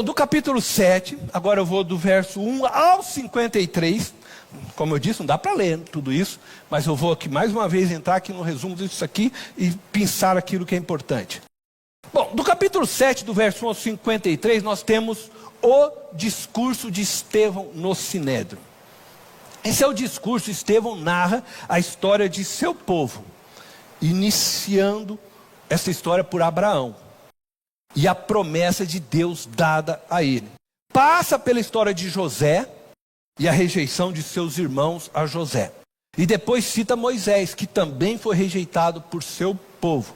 Do capítulo 7, agora eu vou do verso 1 ao 53. Como eu disse, não dá para ler tudo isso, mas eu vou aqui mais uma vez entrar aqui no resumo disso aqui e pensar aquilo que é importante. Bom, do capítulo 7, do verso 1 ao 53, nós temos o discurso de Estevão no Sinédrio. Em seu discurso, Estevão narra a história de seu povo, iniciando essa história por Abraão e a promessa de Deus dada a ele. Passa pela história de José e a rejeição de seus irmãos a José. E depois cita Moisés, que também foi rejeitado por seu povo,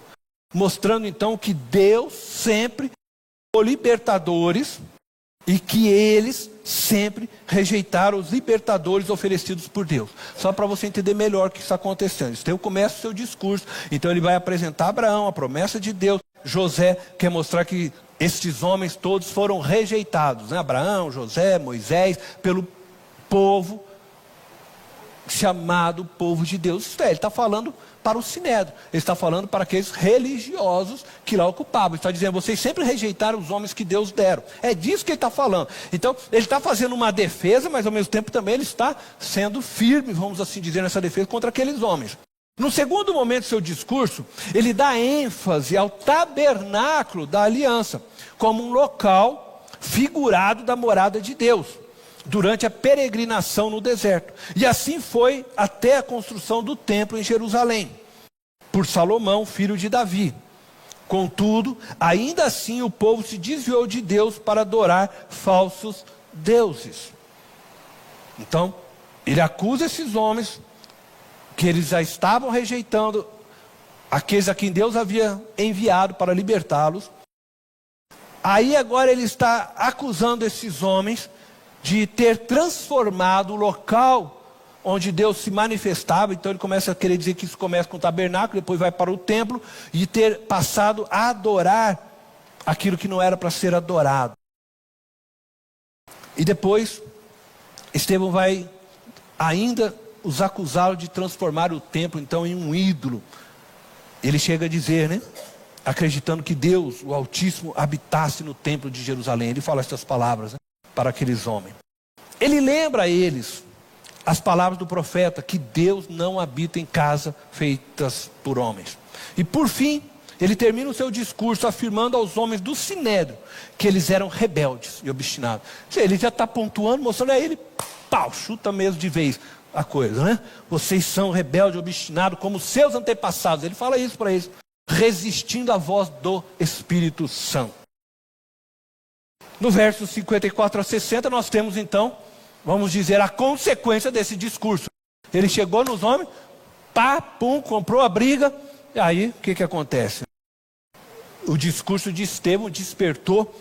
mostrando então que Deus sempre foi libertadores e que eles sempre rejeitaram os libertadores oferecidos por Deus. Só para você entender melhor o que está acontecendo. Então começa o seu discurso. Então ele vai apresentar Abraão, a promessa de Deus. José quer mostrar que estes homens todos foram rejeitados, né? Abraão, José, Moisés, pelo povo chamado povo de Deus. Isto é, ele está falando para o Sinédrio, ele está falando para aqueles religiosos que lá ocupavam. Ele está dizendo, vocês sempre rejeitaram os homens que Deus deram. É disso que ele está falando. Então, ele está fazendo uma defesa, mas ao mesmo tempo também ele está sendo firme, vamos assim dizer, nessa defesa contra aqueles homens. No segundo momento do seu discurso, ele dá ênfase ao tabernáculo da aliança, como um local figurado da morada de Deus, durante a peregrinação no deserto. E assim foi até a construção do templo em Jerusalém, por Salomão, filho de Davi. Contudo, ainda assim o povo se desviou de Deus para adorar falsos deuses. Então, ele acusa esses homens, que eles já estavam rejeitando aqueles a quem Deus havia enviado para libertá-los. Aí agora ele está acusando esses homens de ter transformado o local onde Deus se manifestava. Então ele começa a querer dizer que isso começa com o tabernáculo, depois vai para o templo, e ter passado a adorar aquilo que não era para ser adorado. E depois Estevão vai ainda os acusá-los de transformar o templo então em um ídolo. Ele chega a dizer, né, acreditando que Deus, o Altíssimo, habitasse no templo de Jerusalém. Ele fala essas palavras, né, para aqueles homens. Ele lembra a eles as palavras do profeta, que Deus não habita em casa feitas por homens. E por fim, ele termina o seu discurso afirmando aos homens do Sinédrio que eles eram rebeldes e obstinados. Ele já está pontuando, mostrando a ele, pau, chuta mesmo de vez a coisa, né? Vocês são rebeldes e obstinados como seus antepassados. Ele fala isso para eles, resistindo à voz do Espírito Santo. No verso 54 a 60 nós temos então, vamos dizer, a consequência desse discurso. Ele chegou nos homens, pá, pum, comprou a briga, e aí o que acontece? O discurso de Estevão despertou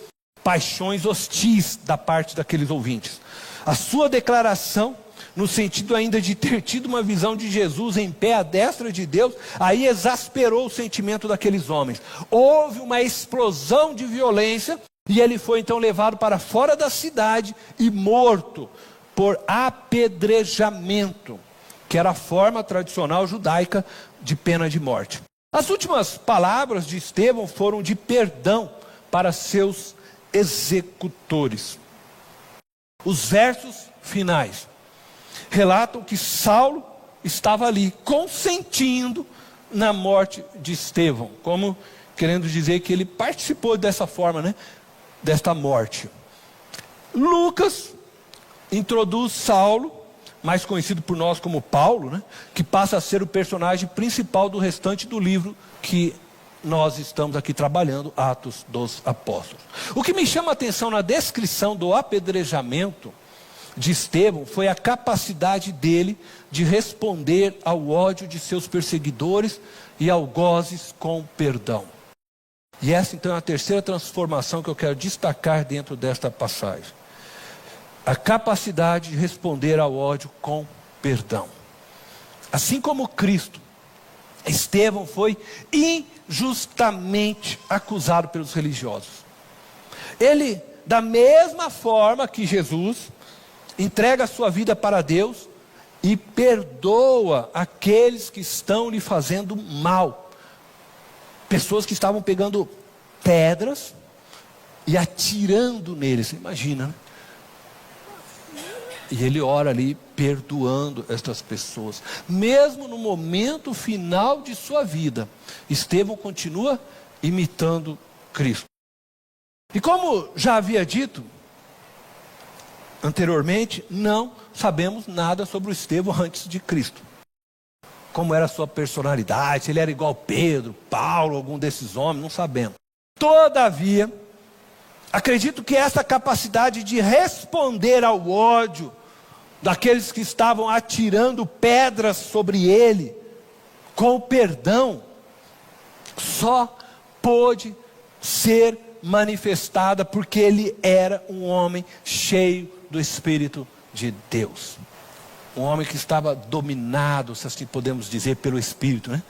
paixões hostis da parte daqueles ouvintes. A sua declaração, no sentido ainda de ter tido uma visão de Jesus em pé à destra de Deus, aí exasperou o sentimento daqueles homens. Houve uma explosão de violência, e ele foi então levado para fora da cidade e morto por apedrejamento, que era a forma tradicional judaica de pena de morte. As últimas palavras de Estevão foram de perdão para seus executores. Os versos finais relatam que Saulo estava ali consentindo na morte de Estevão, como querendo dizer que ele participou dessa forma, né, desta morte. Lucas introduz Saulo, mais conhecido por nós como Paulo, né, que passa a ser o personagem principal do restante do livro que nós estamos aqui trabalhando, Atos dos Apóstolos. O que me chama a atenção na descrição do apedrejamento de Estevão foi a capacidade dele de responder ao ódio de seus perseguidores e algozes com perdão. E essa então é a terceira transformação que eu quero destacar dentro desta passagem. A capacidade de responder ao ódio com perdão. Assim como Cristo, Estevão foi injustamente acusado pelos religiosos. Ele, da mesma forma que Jesus, entrega a sua vida para Deus e perdoa aqueles que estão lhe fazendo mal. Pessoas que estavam pegando pedras e atirando nele. Você imagina, né? E ele ora ali, perdoando estas pessoas. Mesmo no momento final de sua vida, Estevão continua imitando Cristo. E como já havia dito anteriormente, não sabemos nada sobre o Estevão antes de Cristo. Como era a sua personalidade, se ele era igual Pedro, Paulo, algum desses homens, não sabemos. Todavia, acredito que essa capacidade de responder ao ódio daqueles que estavam atirando pedras sobre ele, com o perdão, só pôde ser manifestada porque ele era um homem cheio do Espírito de Deus. Um homem que estava dominado, se assim podemos dizer, pelo Espírito, né?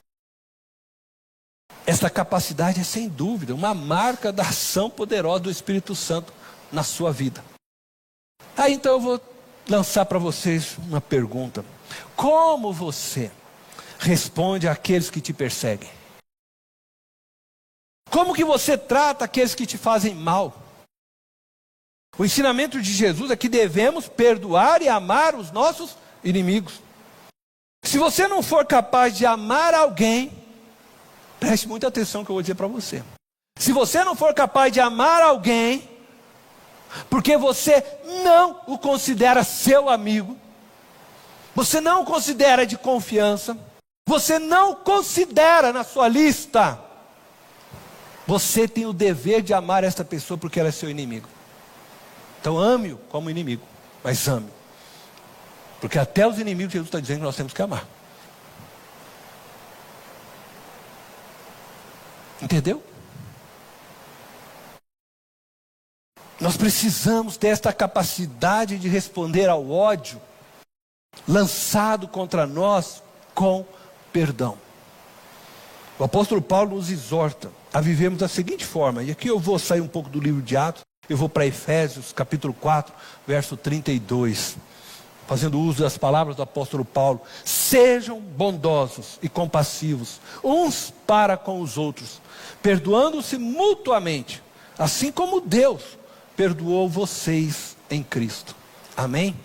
Essa capacidade é sem dúvida uma marca da ação poderosa do Espírito Santo na sua vida. Aí então eu vou lançar para vocês uma pergunta: como você responde àqueles que te perseguem? Como que você trata aqueles que te fazem mal? O ensinamento de Jesus é que devemos perdoar e amar os nossos inimigos. Se você não for capaz de amar alguém, preste muita atenção no que eu vou dizer para você. Se você não for capaz de amar alguém, porque você não o considera seu amigo, você não o considera de confiança, você não o considera na sua lista, você tem o dever de amar essa pessoa porque ela é seu inimigo. Então ame-o como inimigo, mas ame. Porque até os inimigos Jesus está dizendo que nós temos que amar. Entendeu? Nós precisamos ter esta capacidade de responder ao ódio lançado contra nós com perdão. O apóstolo Paulo nos exorta a vivermos da seguinte forma, e aqui eu vou sair um pouco do livro de Atos, eu vou para Efésios capítulo 4, verso 32, fazendo uso das palavras do apóstolo Paulo: sejam bondosos e compassivos uns para com os outros, perdoando-se mutuamente, assim como Deus perdoou vocês em Cristo. Amém?